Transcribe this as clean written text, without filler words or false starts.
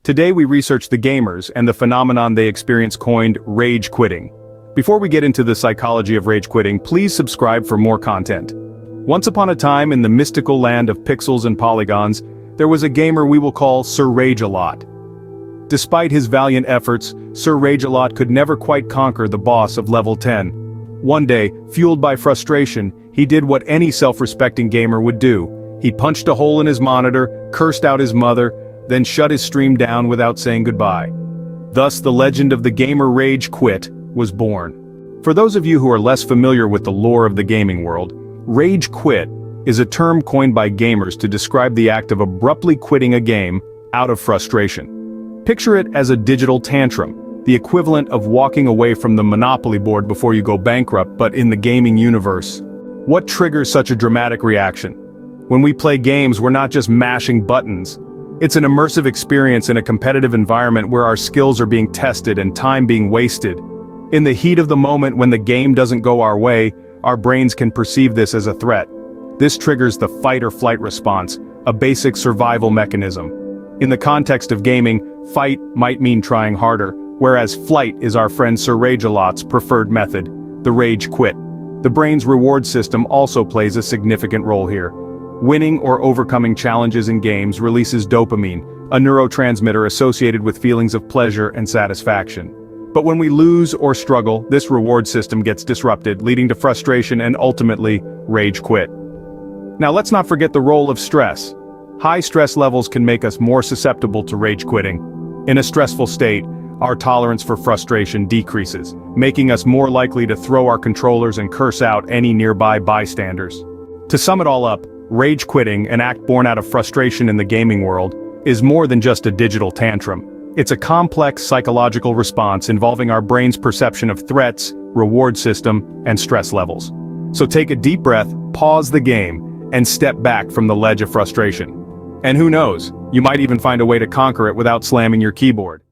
Today we research the gamers and the phenomenon they experience coined rage quitting. Before we get into the psychology of rage quitting, please subscribe for more content. Once upon a time in the mystical land of pixels and polygons, there was a gamer we will call Sir Rage-a-Lot. Despite his valiant efforts, Sir Rage-a-Lot could never quite conquer the boss of level 10. One day, fueled by frustration, he did what any self-respecting gamer would do. He punched a hole in his monitor, cursed out his mother, then shut his stream down without saying goodbye. Thus the legend of the gamer Rage Quit was born. For those of you who are less familiar with the lore of the gaming world, Rage Quit is a term coined by gamers to describe the act of abruptly quitting a game out of frustration. Picture it as a digital tantrum, the equivalent of walking away from the Monopoly board before you go bankrupt, but in the gaming universe. What triggers such a dramatic reaction? When we play games, we're not just mashing buttons. It's an immersive experience in a competitive environment where our skills are being tested and time being wasted. In the heat of the moment when the game doesn't go our way, our brains can perceive this as a threat. This triggers the fight or flight response, a basic survival mechanism. In the context of gaming, fight might mean trying harder, whereas flight is our friend Sir Rage-a-Lot's preferred method, the rage quit. The brain's reward system also plays a significant role here. Winning or overcoming challenges in games releases dopamine, a neurotransmitter associated with feelings of pleasure and satisfaction. But when we lose or struggle, this reward system gets disrupted, leading to frustration and ultimately, rage quit. Now let's not forget the role of stress. High stress levels can make us more susceptible to rage quitting. In a stressful state, our tolerance for frustration decreases, making us more likely to throw our controllers and curse out any nearby bystanders. To sum it all up, rage quitting, an act born out of frustration in the gaming world, is more than just a digital tantrum. It's a complex psychological response involving our brain's perception of threats, reward system, and stress levels. So take a deep breath, pause the game, and step back from the ledge of frustration. And who knows, you might even find a way to conquer it without slamming your keyboard.